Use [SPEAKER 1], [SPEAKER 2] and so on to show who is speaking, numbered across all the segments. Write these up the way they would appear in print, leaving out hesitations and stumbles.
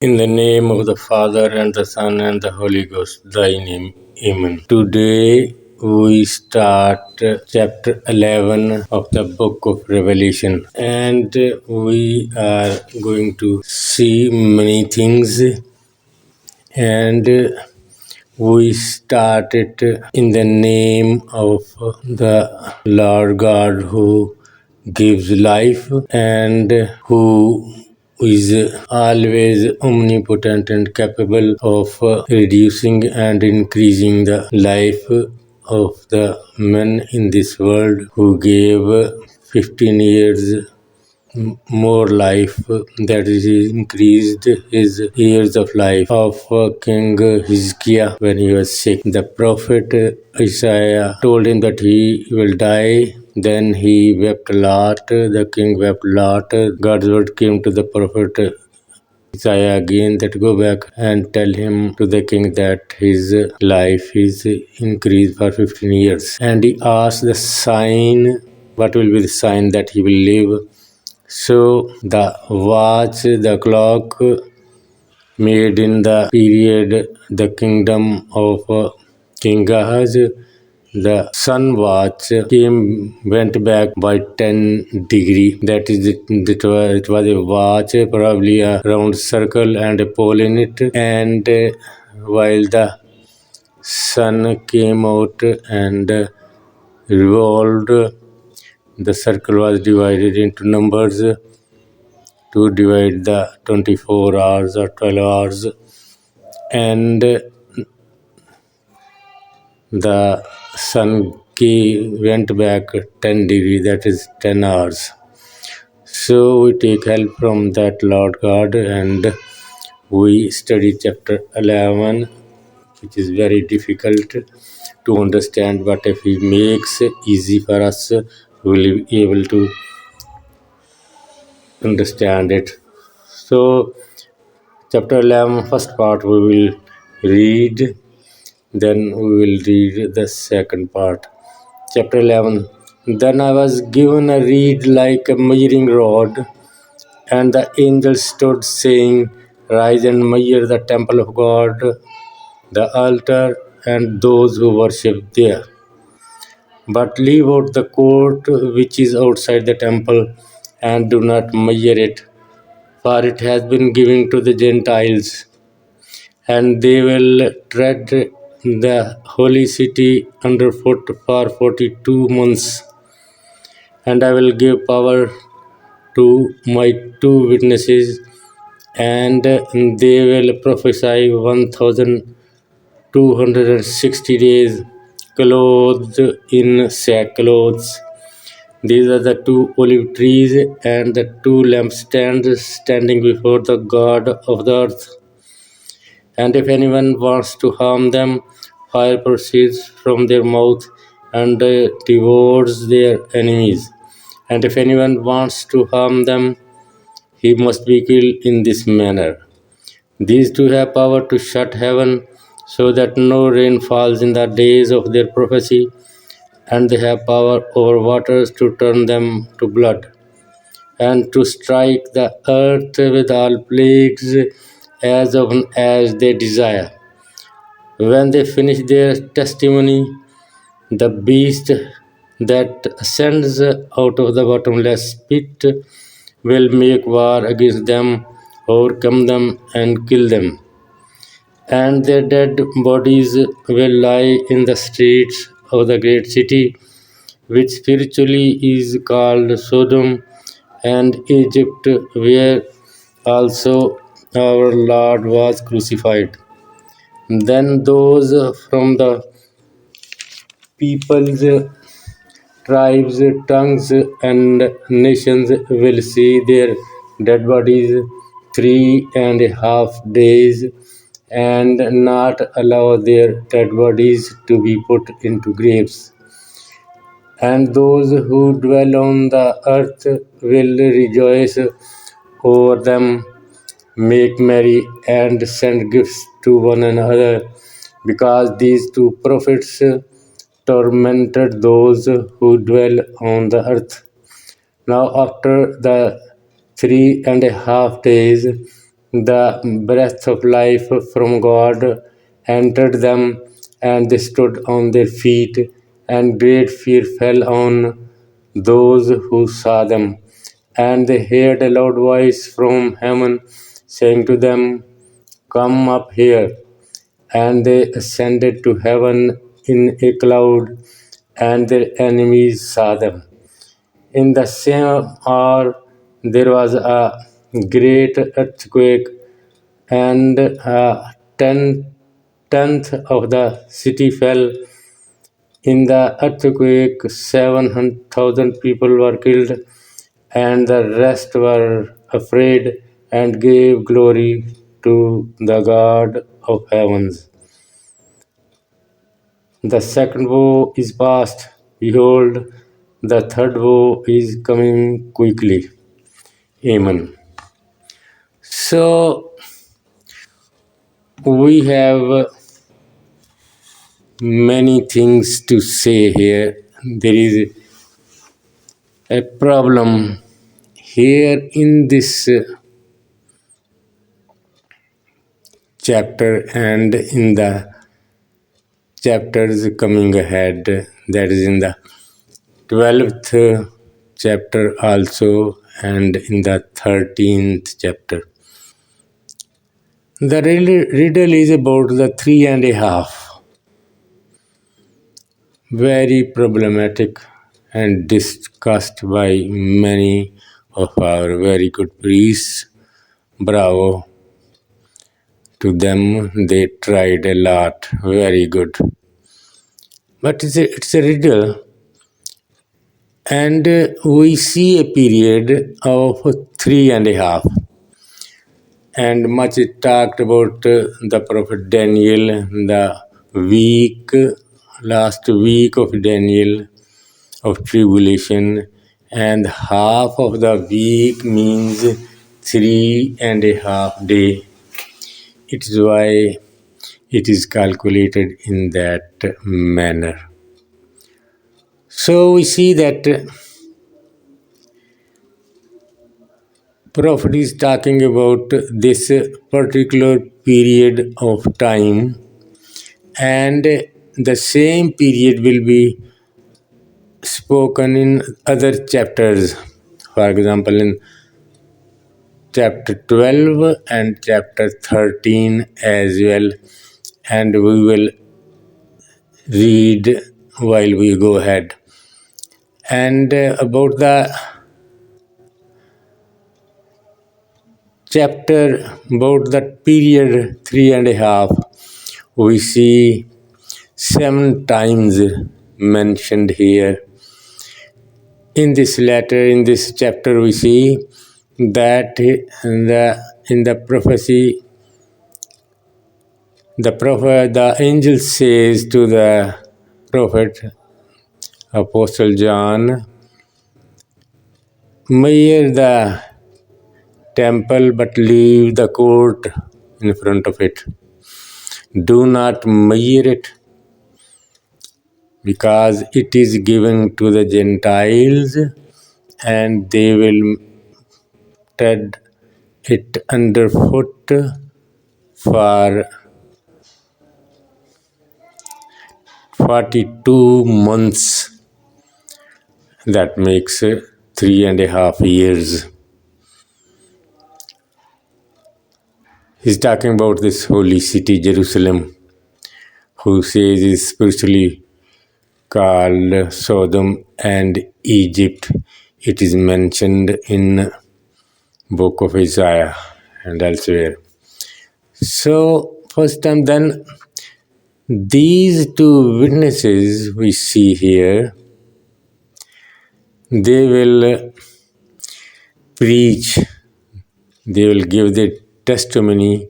[SPEAKER 1] In the name of the Father, and the Son, and the Holy Ghost, thy name. Amen. Today we start chapter 11 of the book of Revelation, and we are going to see many things, and we started in the name of the Lord God who gives life and who is always omnipotent and capable of reducing and increasing the life of the men in this world, who gave 15 years more life, that is, he increased his years of life of King Hezekiah when he was sick. The prophet Isaiah told him that he will die. Then he wept a lot. The king wept a lot. God's word came to the prophet Isaiah again that go back and tell him to the king that his life is increased for 15 years. And he asked the sign, what will be the sign that he will live? So the watch, the clock made in the period, the kingdom of King Ahaz, the sun watch went back by 10 degree. That is, it was a watch, probably a round circle and a pole in it. And while the sun came out and revolved, the circle was divided into numbers to divide the 24 hours or 12 hours, and the sun went back 10 degree, that is 10 hours. So we take help from that Lord God, and we study chapter 11, which is very difficult to understand, but if he makes it easy for us, we will be able to understand it. So chapter 11, first part we will read, then we will read the second part. Chapter 11. Then I was given a reed like a measuring rod, and the angel stood, saying, Rise and measure the temple of God, the altar, and those who worship there. But leave out the court which is outside the temple, and do not measure it, for it has been given to the Gentiles, and they will tread the holy city underfoot for 42 months. And I will give power to my 2 witnesses, and they will prophesy 1260 days, clothed in sackcloths. These are the 2 olive trees and the 2 lampstands standing before the God of the earth. And if anyone wants to harm them, fire proceeds from their mouth and devours their enemies. And if anyone wants to harm them, he must be killed in this manner. These 2 have power to shut heaven so that no rain falls in the days of their prophecy, and they have power over waters to turn them to blood, and to strike the earth with all plagues as often as they desire. When they finish their testimony, the beast that ascends out of the bottomless pit will make war against them, overcome them, and kill them. And their dead bodies will lie in the streets of the great city, which spiritually is called Sodom and Egypt, where also our Lord was crucified. Then those from the peoples, tribes, tongues, and nations will see their dead bodies 3.5 days, and not allow their dead bodies to be put into graves. And those who dwell on the earth will rejoice over them, make merry, and send gifts to one another, because these 2 prophets tormented those who dwell on the earth. Now after the 3.5 days, The breath of life from God entered them, and they stood on their feet, and great fear fell on those who saw them. And they heard a loud voice from heaven saying to them, "Come up here." And they ascended to heaven in a cloud, and their enemies saw them. In the same hour there was a great earthquake, and a tenth of the city fell. In the earthquake, 700,000 people were killed, and the rest were afraid and gave glory to the God of heavens. The second woe is past. Behold, the third woe is coming quickly. Amen. So, we have many things to say here. There is a problem here in this chapter and in the chapters coming ahead, that is in the 12th chapter also and in the 13th chapter. The riddle is about the 3.5. Very problematic and discussed by many of our very good priests. Bravo to them, they tried a lot, very good. But it's a riddle, and we see a period of 3.5. And much is talked about the prophet Daniel, the last week of Daniel of tribulation, and half of the week means 3.5 day. It is why it is calculated in that manner. So we see that prophet is talking about this particular period of time, and the same period will be spoken in other chapters. For example, in chapter 12 and chapter 13 as well, and we will read while we go ahead. And about the chapter, about that period 3.5, we see 7 times mentioned here. In this letter, in this chapter, we see that in the prophecy, the angel says to the prophet, Apostle John, "Measure the temple, but leave the court in front of it. Do not measure it, because it is given to the Gentiles, and they will tread it underfoot for 42 months. That makes 3.5 years." He's talking about this holy city, Jerusalem, who says is spiritually called Sodom and Egypt. It is mentioned in book of Isaiah and elsewhere. So, first time then, these two witnesses we see here, they will preach, they will give their testimony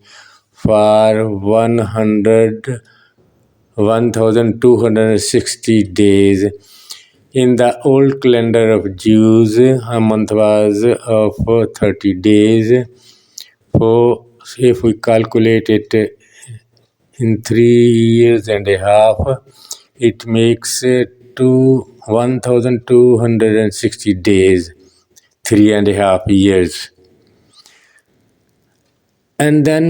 [SPEAKER 1] for 1,260 days. In the old calendar of Jews, a month was of 30 days. So if we calculate it in 3.5 years, it makes 1,260 days, 3.5 years. And then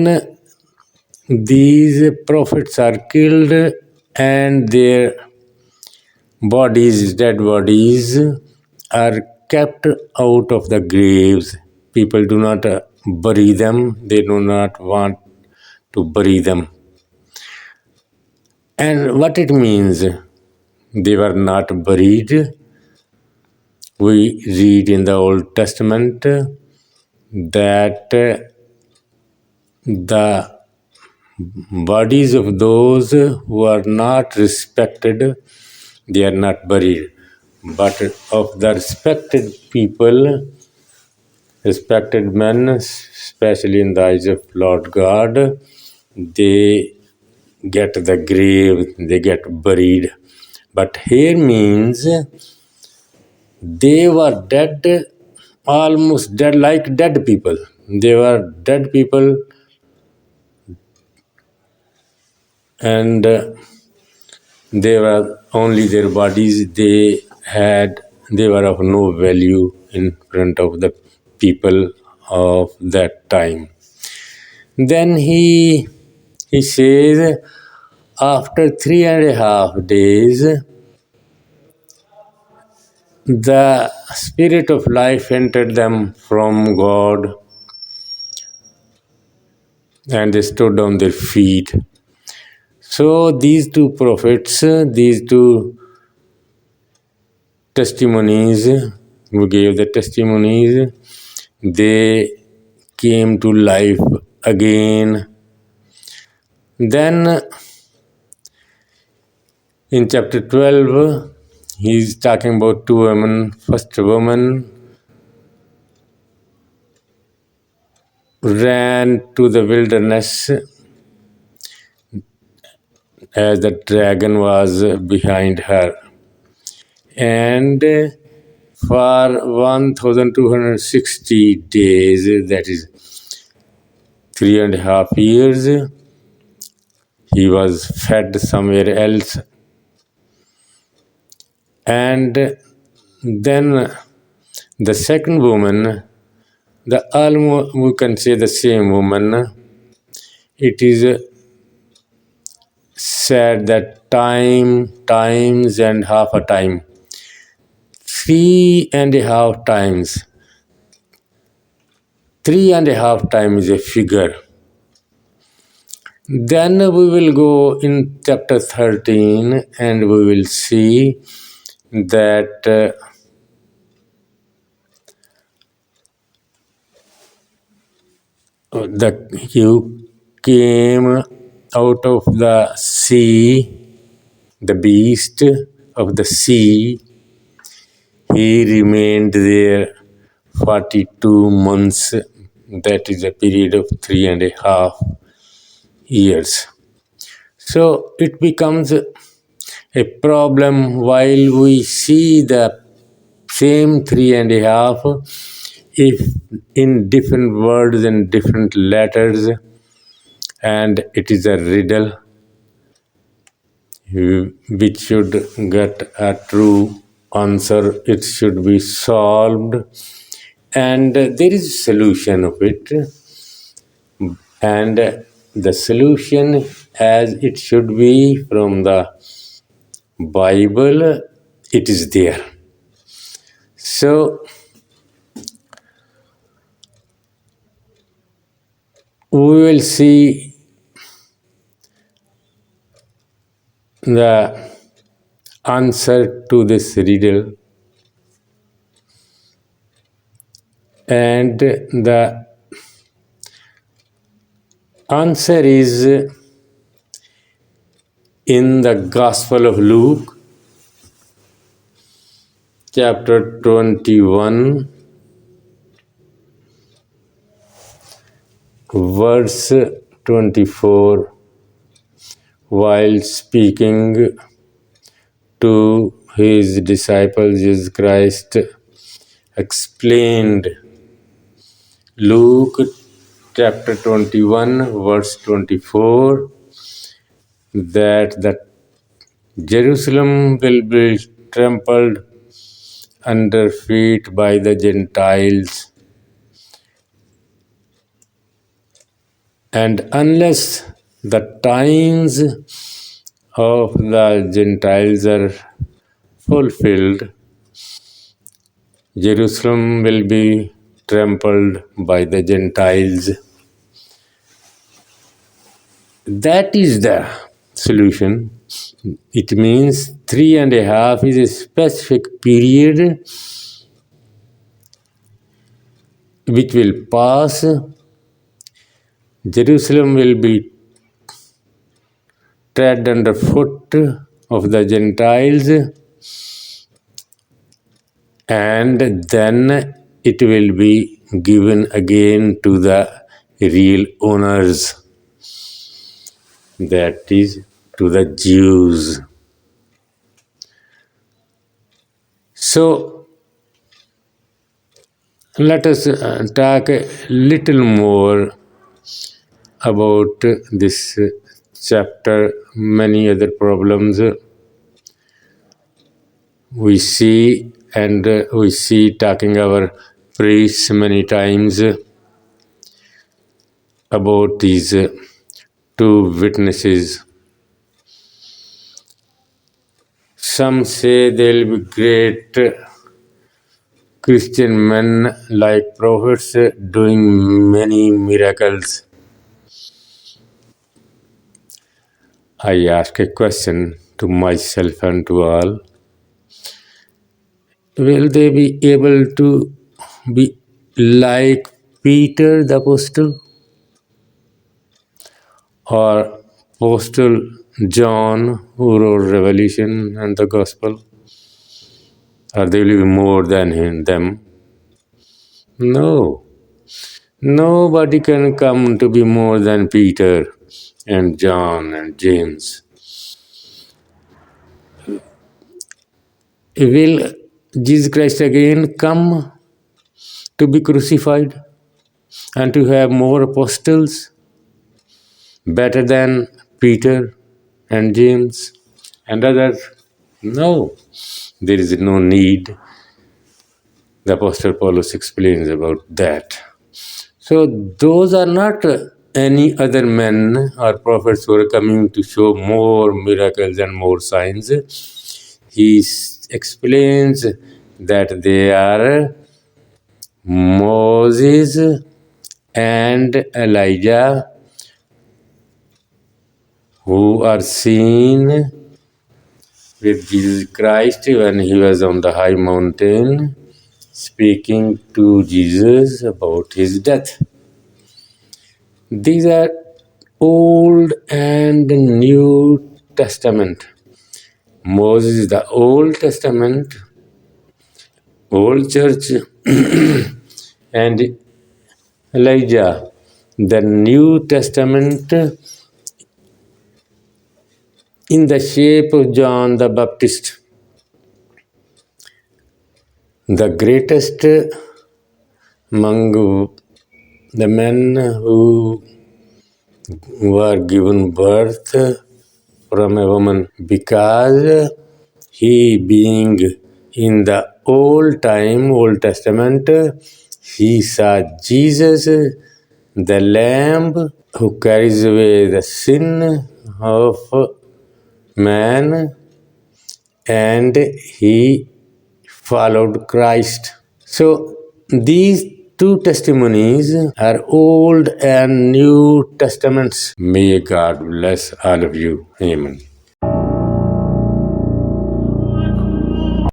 [SPEAKER 1] these prophets are killed and their bodies, dead bodies, are kept out of the graves. People do not bury them, they do not want to bury them. And what it means, they were not buried. We read in the Old Testament that the bodies of those who are not respected, they are not buried. But of the respected people, respected men, especially in the eyes of Lord God, they get the grave, they get buried. But here means they were dead, almost dead, like dead people. They were dead people, and they were only their bodies. They were of no value in front of the people of that time. Then he says, after 3.5 days, the spirit of life entered them from God, and they stood on their feet. So these two prophets, these two testimonies, who gave the testimonies, they came to life again. Then in chapter 12, he's talking about two women. First woman ran to the wilderness as the dragon was behind her. And for 1260 days, that is 3.5 years, he was fed somewhere else. And then the second woman, we can say the same woman, it is said that times and half a time, 3.5 times, 3.5 times a figure. Then we will go in chapter 13 and we will see that you came out of the sea, the beast of the sea. He remained there 42 months. That is a period of 3.5 years. So it becomes a problem while we see the same 3.5, if in different words and different letters, and it is a riddle which should get a true answer. It should be solved, and there is a solution of it, and the solution as it should be from the Bible, it is there. So we will see the answer to this riddle, and the answer is in the Gospel of Luke, chapter 21, verse 24, while speaking to his disciples, Jesus Christ explained. Luke chapter 21, verse 24, that the Jerusalem will be trampled under feet by the Gentiles, And unless the times of the Gentiles are fulfilled, Jerusalem will be trampled by the Gentiles. That is the solution. It means 3.5 is a specific period which will pass. Jerusalem will be tread underfoot of the Gentiles, and then it will be given again to the real owners, that is, to the Jews. So, let us talk a little more about this chapter. Many other problems we see, and we see talking our priests many times about these two witnesses. Some say there will be great Christian men like prophets doing many miracles. I ask a question to myself and to all. Will they be able to be like Peter the Apostle or Apostle John who wrote Revelation and the Gospel? Or they will be more than them? No. Nobody can come to be more than Peter and John and James. Will Jesus Christ again come to be crucified and to have more apostles better than Peter and James and others? No, there is no need. The Apostle Paulus explains about that. So those are not any other men or prophets who are coming to show more miracles and more signs. He explains that they are Moses and Elijah, who are seen with Jesus Christ when he was on the high mountain speaking to Jesus about his death. These are Old and New Testament. Moses is the Old Testament, Old Church, and Elijah, the New Testament, in the shape of John the Baptist. The greatest among the men who were given birth from a woman, because he being in the Old Testament, he saw Jesus, the Lamb who carries away the sin of man, and he followed Christ. So these two testimonies are Old and New Testaments. May God bless all of you. Amen.